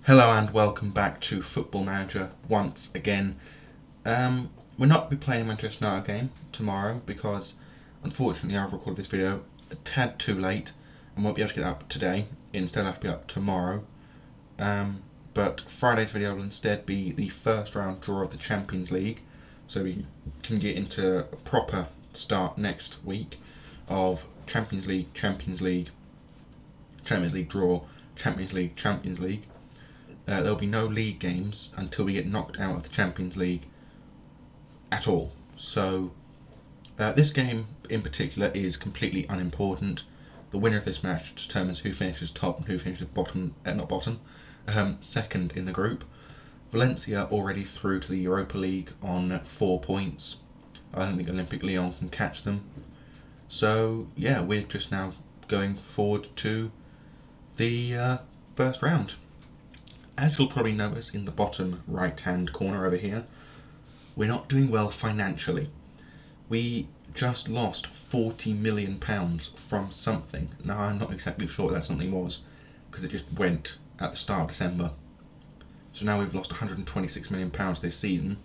Hello and welcome back to Football Manager once again. We're not be playing a Manchester United game tomorrow because unfortunately I've recorded this video a tad too late and won't be able to get it up today. Instead I'll have to be up tomorrow. But Friday's video will instead be the first round draw of the Champions League, so we can get into a proper start next week of Champions League draw, Champions League. There'll be no league games until we get knocked out of the Champions League at all. So this game in particular is completely unimportant. The winner of this match determines who finishes top and who finishes second in the group. Valencia already through to the Europa League on 4 points. I don't think Olympique Lyon can catch them. So yeah, we're just now going forward to the first round. As you'll probably notice in the bottom right hand corner over here, we're not doing well financially. We just lost £40 million from something. Now I'm not exactly sure what that something was, because it just went at the start of December. So now we've lost £126 million this season,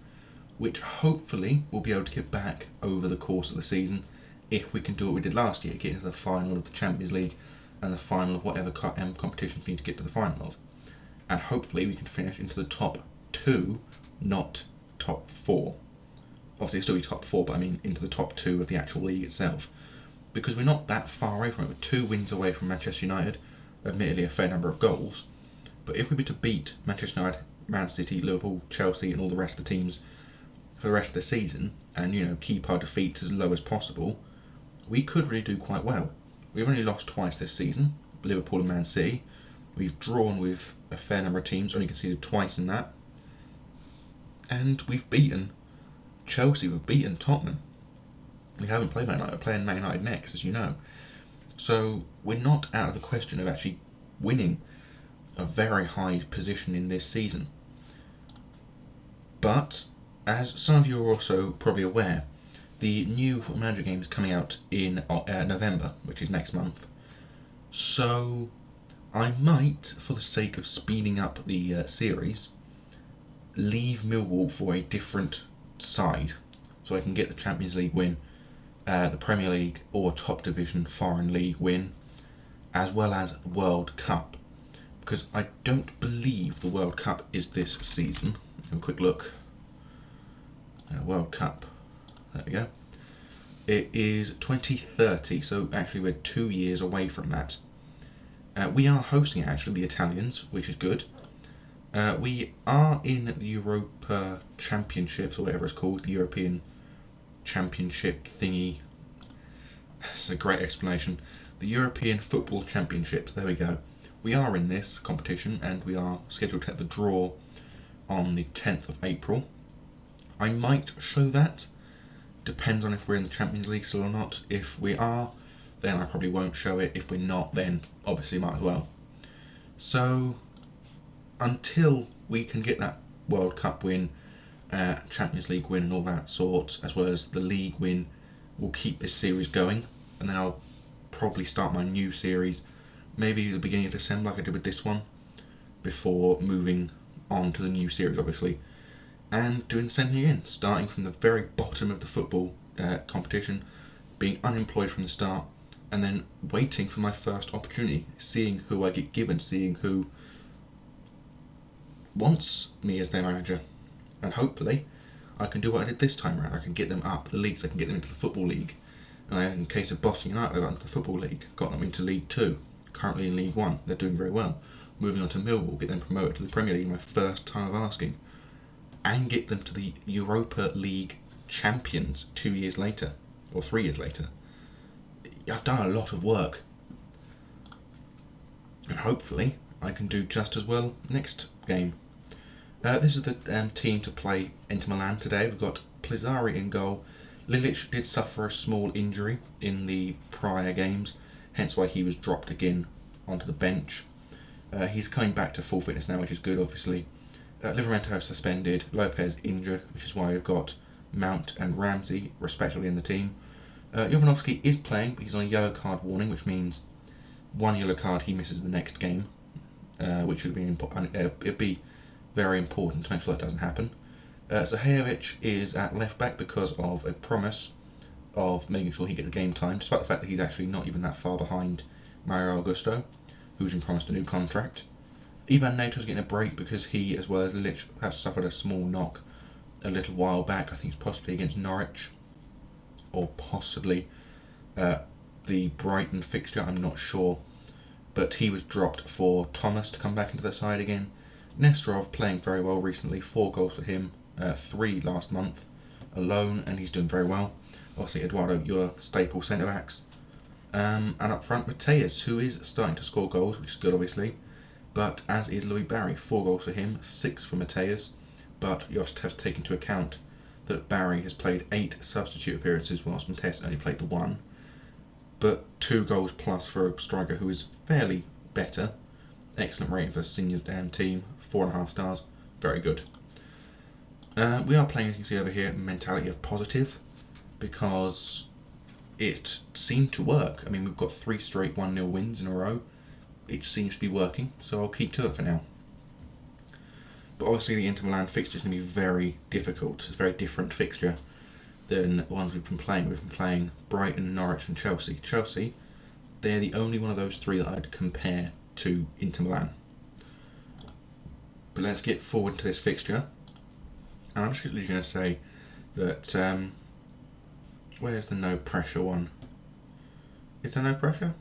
which hopefully we'll be able to get back over the course of the season if we can do what we did last year, get into the final of the Champions League and the final of whatever competitions we need to get to the final of. And hopefully we can finish into the top 2, not top 4. Obviously it'll still be top 4, but I mean into the top 2 of the actual league itself. Because we're not that far away from it. We're 2 wins away from Manchester United, admittedly a fair number of goals. But if we were to beat Manchester United, Man City, Liverpool, Chelsea and all the rest of the teams for the rest of the season, and keep our defeats as low as possible, we could really do quite well. We've only lost twice this season, Liverpool and Man City. We've drawn with a fair number of teams, only conceded twice in that. And we've beaten Chelsea, we've beaten Tottenham. We haven't played Man United, we're playing Man United next, as you know. So we're not out of the question of actually winning a very high position in this season. But, as some of you are also probably aware, the new Football Manager game is coming out in November, which is next month. So I might, for the sake of speeding up the series, leave Millwall for a different side, so I can get the Champions League win, the Premier League or top division foreign league win, as well as the World Cup, because I don't believe the World Cup is this season. Have a quick look. World Cup. There we go. It is 2030, so actually we're 2 years away from that. We are hosting actually the Italians, which is good. We are in the Europa Championships, or whatever it's called, the European Championship thingy. That's a great explanation. The European Football Championships, there we go. We are in this competition and we are scheduled to have the draw on the 10th of April. I might show that. Depends on if we're in the Champions League still or not. If we are, then I probably won't show it. If we're not, then obviously might as well. So until we can get that World Cup win, Champions League win and all that sort, as well as the league win, we'll keep this series going, and then I'll probably start my new series maybe at the beginning of December like I did with this one, before moving on to the new series obviously, and doing the same thing again, starting from the very bottom of the football competition, being unemployed from the start, and then waiting for my first opportunity, seeing who I get given, seeing who wants me as their manager. And hopefully I can do what I did this time around. I can get them up the leagues, I can get them into the Football League. And in case of Boston United, I got into the Football League, got them into League 2, currently in League 1, they're doing very well. Moving on to Millwall, get them promoted to the Premier League, my first time of asking. And get them to the Europa League champions 2 years later, or 3 years later. I've done a lot of work. And hopefully I can do just as well next game. This is the team to play Inter Milan today. We've got Plizzari in goal. Lilic did suffer a small injury in the prior games, hence why he was dropped again onto the bench. He's coming back to full fitness now, which is good obviously. Livramento suspended, Lopez injured, which is why we've got Mount and Ramsey respectively in the team. Jovanovski is playing, but he's on a yellow card warning, which means one yellow card he misses the next game. which would be it'd be very important to make sure that doesn't happen. Zahajovic is at left back because of a promise of making sure he gets game time, despite the fact that he's actually not even that far behind Mario Augusto, who's been promised a new contract. Ivan Neto's getting a break because he, as well as Lich, has suffered a small knock a little while back. I think it's possibly against Norwich, or possibly the Brighton fixture, I'm not sure. But he was dropped for Thomas to come back into the side again. Nestorov playing very well recently, 4 goals for him, 3 last month alone, and he's doing very well. Obviously Eduardo, your staple centre-backs. And up front, Mateus, who is starting to score goals, which is good obviously, but as is Louis Barry, 4 goals for him, 6 for Mateus, but you have to take into account that Barry has played 8 substitute appearances whilst Mateus only played the 1, but 2 goals plus for a striker who is fairly better. Excellent rating for a senior team, 4.5 stars, very good. We are playing, as you can see over here, mentality of positive, because it seemed to work. I mean, we've got 3 straight 1-0 wins in a row. It seems to be working, so I'll keep to it for now. But obviously the Inter Milan fixture is going to be very difficult. It's a very different fixture than the ones we've been playing. We've been playing Brighton, Norwich and Chelsea. Chelsea, they're the only one of those 3 that I'd compare to Inter Milan. But let's get forward to this fixture. And I'm just literally going to say that, where's the no pressure one? Is there no pressure?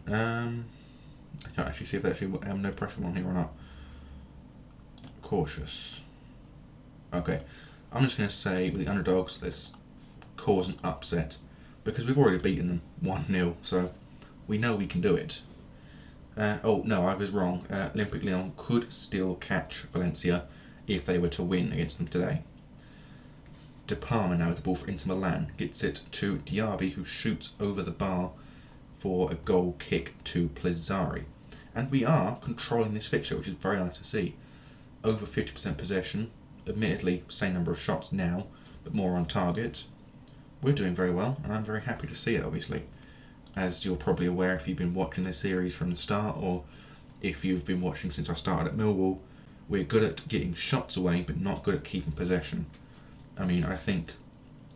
I can't actually see if there's actually no pressure one here or not. Cautious. Okay, I'm just going to say with the underdogs, let's cause an upset, because we've already beaten them 1-0, so we know we can do it. Oh no, I was wrong. Olympique Lyon could still catch Valencia if they were to win against them today. De Palma now with the ball for Inter Milan, gets it to Diaby, who shoots over the bar for a goal kick to Plizzari. And we are controlling this fixture, which is very nice to see. Over 50% possession, admittedly same number of shots now, but more on target. We're doing very well, and I'm very happy to see it, obviously. As you're probably aware if you've been watching this series from the start, or if you've been watching since I started at Millwall, we're good at getting shots away, but not good at keeping possession. I mean, I think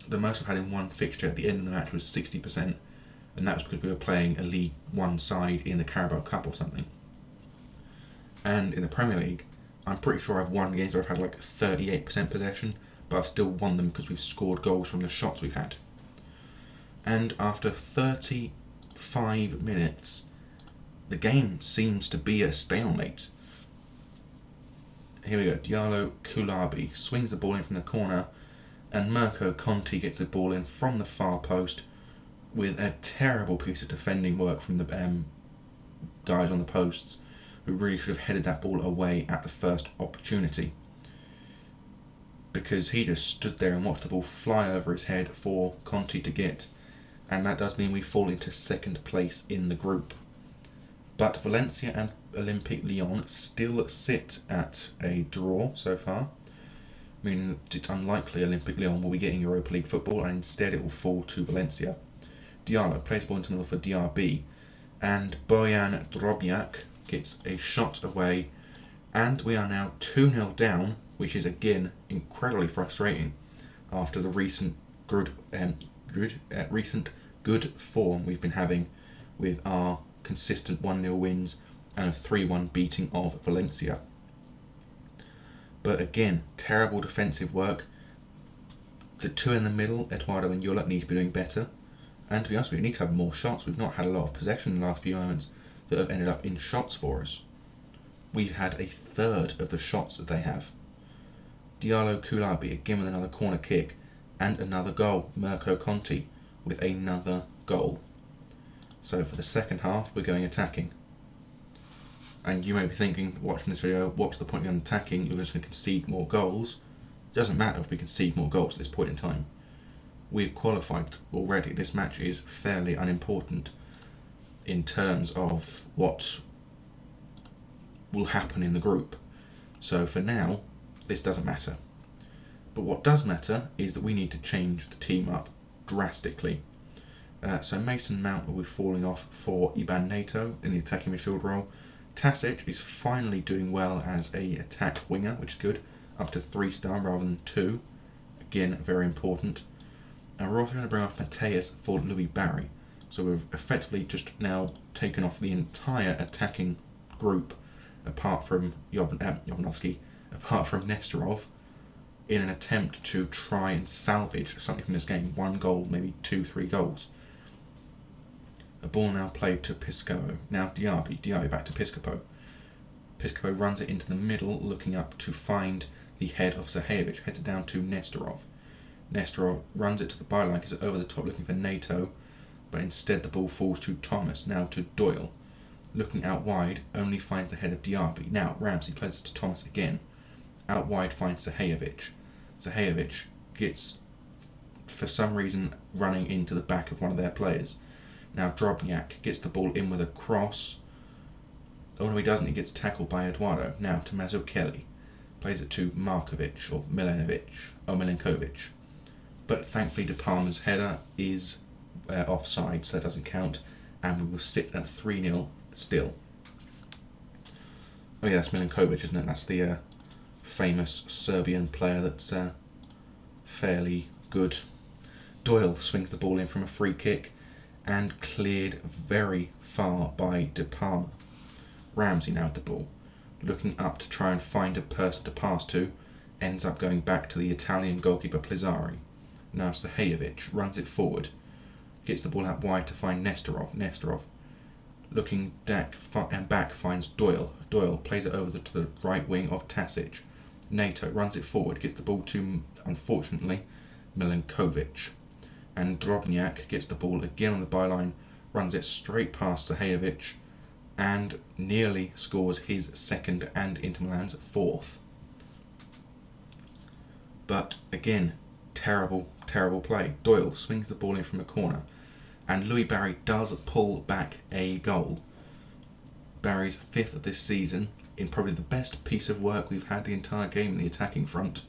the most I've had in one fixture at the end of the match was 60%, and that was because we were playing a League One side in the Carabao Cup or something. And in the Premier League, I'm pretty sure I've won games where I've had like 38% possession, but I've still won them because we've scored goals from the shots we've had. And after 35 minutes, the game seems to be a stalemate. Here we go, Diallo Kulabi swings the ball in from the corner, and Mirko Conti gets the ball in from the far post with a terrible piece of defending work from the guys on the posts, who really should have headed that ball away at the first opportunity, because he just stood there and watched the ball fly over his head for Conti to get, and that does mean we fall into 2nd place in the group. But Valencia and Olympique Lyon still sit at a draw so far, meaning that it's unlikely Olympique Lyon will be getting Europa League football, and instead it will fall to Valencia. Diallo plays the ball into the middle for Diaby, and Bojan Drobnjak gets a shot away, and we are now 2-0 down, which is again incredibly frustrating after the recent good form we've been having with our consistent 1-0 wins and a 3-1 beating of Valencia. But again, terrible defensive work. The 2 in the middle, Eduardo and Yola, need to be doing better. And to be honest, we need to have more shots. We've not had a lot of possession in the last few moments that have ended up in shots for us. We've had a third of the shots that they have. Diallo Kulabi again with another corner kick and another goal. Mirko Conti with another goal. So for the second half, we're going attacking. And you may be thinking, watching this video, what's the point of attacking? You're just going to concede more goals. It doesn't matter if we concede more goals at this point in time. We've qualified already. This match is fairly unimportant in terms of what will happen in the group. So for now, this doesn't matter. But what does matter is that we need to change the team up drastically. So Mason Mount will be falling off for Iban Nato in the attacking midfield role. Tasic is finally doing well as a attack winger, which is good, up to 3-star rather than 2. Again, very important. And we're also going to bring off Mateus for Louis Barry. So we've effectively just now taken off the entire attacking group, apart from Jovanovski, apart from Nestorov, in an attempt to try and salvage something from this game. 1 goal, maybe 2-3 goals. A ball now played to Piscopo. Now Diaby back to Piscopo. Piscopo runs it into the middle, looking up to find the head of Zahajovic. Heads it down to Nestorov. Nestorov runs it to the byline, gets it over the top looking for Nato, but instead the ball falls to Thomas, now to Doyle. Looking out wide, only finds the head of Diaby. Now Ramsey plays it to Thomas again. Out wide finds Zahajovic. Zahajovic gets, for some reason, running into the back of one of their players. Now Drobniak gets the ball in with a cross. Oh no, he doesn't. He gets tackled by Eduardo. Now to Mazzucchelli. Plays it to Markovic or Milenkovic. But thankfully De Palma's header is offside, so that doesn't count. And we will sit at 3-0 still. Oh yeah, that's Milenkovic, isn't it? That's the famous Serbian player that's fairly good. Doyle swings the ball in from a free kick and cleared very far by De Palma. Ramsey now at the ball, looking up to try and find a person to pass to, ends up going back to the Italian goalkeeper Plizzari. Now Zahajovic runs it forward, gets the ball out wide to find Nestorov. Nestorov, looking back finds Doyle. Doyle plays it over to the right wing of Tasic. Nato runs it forward, gets the ball to, unfortunately, Milenkovic. And Drobniak gets the ball again on the byline, runs it straight past Zahajovic, and nearly scores his second and Inter Milan's fourth. But again, terrible play. Doyle swings the ball in from a corner, and Louis Barry does pull back a goal. Barry's 5th of this season, in probably the best piece of work we've had the entire game in the attacking front.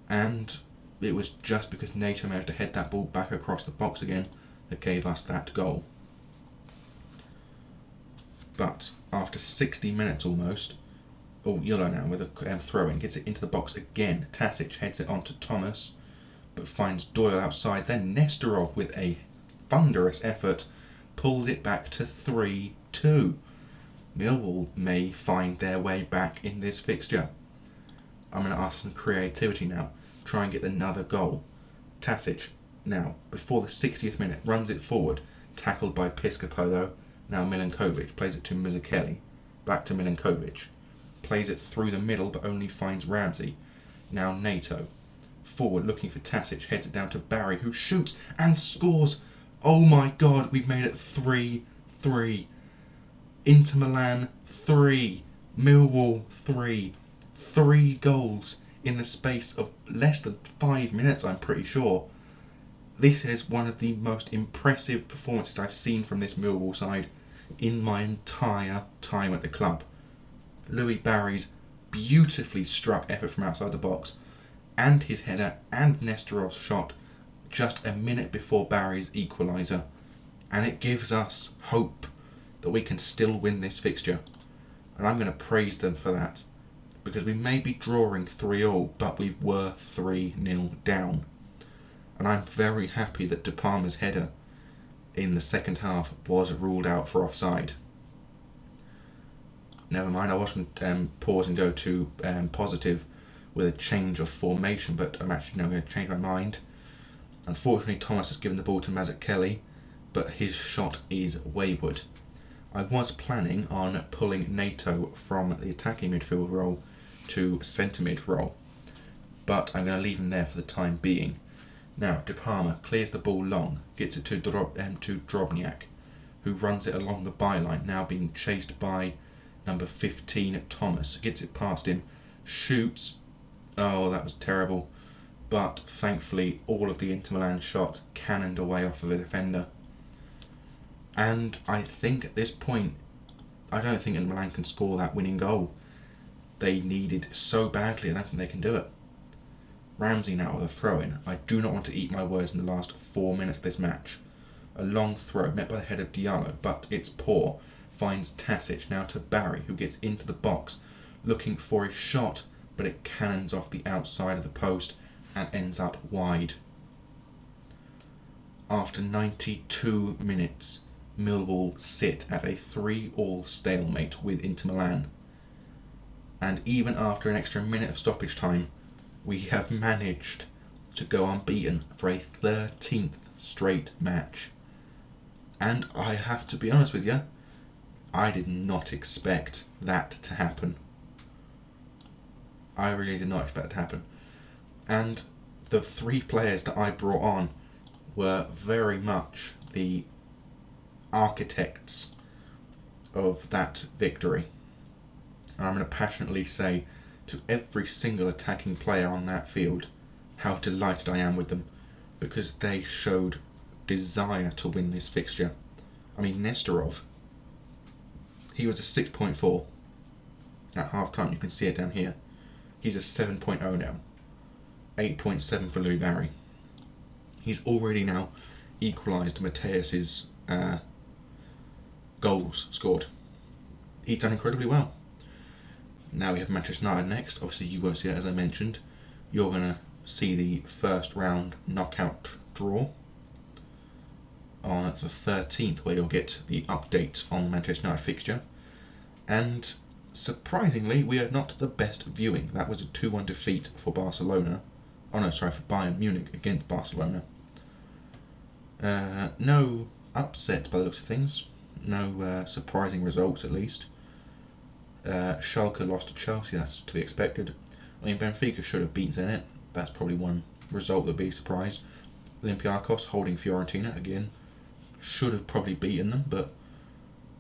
And it was just because Nato managed to head that ball back across the box again that gave us that goal. But after 60 minutes almost, Yolo now with a throw-in, gets it into the box again. Tasic heads it on to Thomas, but finds Doyle outside. Then Nestorov, with a thunderous effort, pulls it back to 3-2. Millwall may find their way back in this fixture. I'm going to ask some creativity now. Try and get another goal. Tasic now, before the 60th minute, runs it forward. Tackled by Piscopo though. Now Milenkovic plays it to Mazzucchelli. Back to Milenkovic. Plays it through the middle but only finds Ramsey. Now Nato. Forward looking for Tasic. Heads it down to Barry, who shoots and scores. Oh my god, we've made it 3-3. Inter Milan 3. Millwall 3. 3 goals in the space of less than 5 minutes, I'm pretty sure. This is one of the most impressive performances I've seen from this Millwall side in my entire time at the club. Louis Barry's beautifully struck effort from outside the box, and his header and Nestorov's shot just a minute before Barry's equaliser, and it gives us hope that we can still win this fixture, and I'm going to praise them for that, because we may be drawing 3-3, but we were 3-0 down, and I'm very happy that De Palma's header in the second half was ruled out for offside. Never mind, I was going to pause and go to positive with a change of formation, but I'm actually now going to change my mind. Unfortunately, Thomas has given the ball to Mazzucchelli, but his shot is wayward. I was planning on pulling Nato from the attacking midfield role to centre mid role, but I'm going to leave him there for the time being. Now, De Palma clears the ball long, gets it to Drobniak, who runs it along the byline, now being chased by number 15, Thomas. Gets it past him, shoots. Oh, that was terrible. But thankfully, all of the Inter Milan shots cannoned away off of the defender. And I think at this point, I don't think Inter Milan can score that winning goal. They need it so badly, I don't think they can do it. Ramsey now with a throw-in. I do not want to eat my words in the last 4 minutes of this match, A long throw met by the head of Diallo, but it's poor. Finds Tasic, now to Barry, who gets into the box, looking for a shot, but it cannons off the outside of the post and ends up wide. After 92 minutes, Millwall sit at a 3-3 stalemate with Inter Milan. And even after an extra minute of stoppage time, we have managed to go unbeaten for a 13th straight match. And I have to be honest with you, I did not expect that to happen. I really did not expect it to happen. And the 3 players that I brought on were very much the architects of that victory. And I'm going to passionately say to every single attacking player on that field how delighted I am with them, because they showed desire to win this fixture. I mean, Nestorov, he was a 6.4 at half time. You can see it down here. He's a 7.0 now. 8.7 for Lou Barry. He's already now equalised Mateus's goals scored. He's done incredibly well. Now we have Manchester United next. Obviously you won't see it, as I mentioned. You're going to see the first round knockout draw on the 13th, where you'll get the update on the Manchester United fixture. And surprisingly, we are not the best viewing. That was a 2-1 defeat for Barcelona. For Bayern Munich against Barcelona. No upsets by the looks of things. No surprising results, at least. Schalke lost to Chelsea, that's to be expected. I mean, Benfica should have beaten Zenit. That's probably one result that would be a surprise. Olympiacos holding Fiorentina again. Should have probably beaten them, but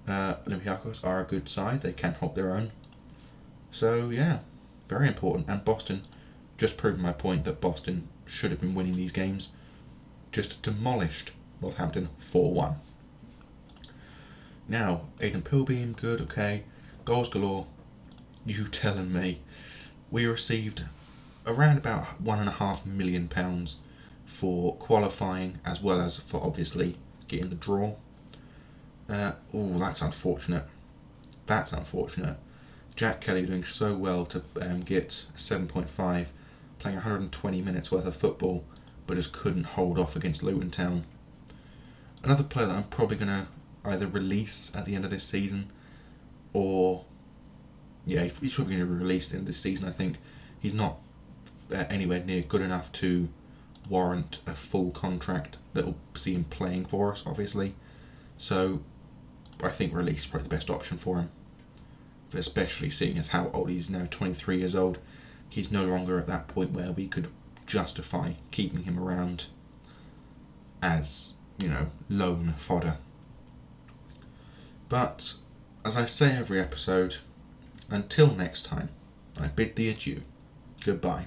Olympiacos are a good side. They can hold their own. So, yeah, very important. And Boston, just proving my point that Boston should have been winning these games. Just demolished Northampton 4-1. Now, Aidan Pilbeam, good, okay. Goals galore. You telling me. We received around about £1.5 million for qualifying, as well as for obviously getting the draw. That's unfortunate. That's unfortunate. Jack Kelly doing so well to get 7.5, playing 120 minutes worth of football, but just couldn't hold off against Luton Town. Another player that I'm probably going to either release at the end of this season, or he's probably going to be released in this season. I think he's not anywhere near good enough to warrant a full contract that will see him playing for us, obviously. So I think release is probably the best option for him, especially seeing as how old he's now, 23 years old. He's no longer at that point where we could justify keeping him around as, loan fodder. But, as I say every episode, until next time, I bid thee adieu. Goodbye.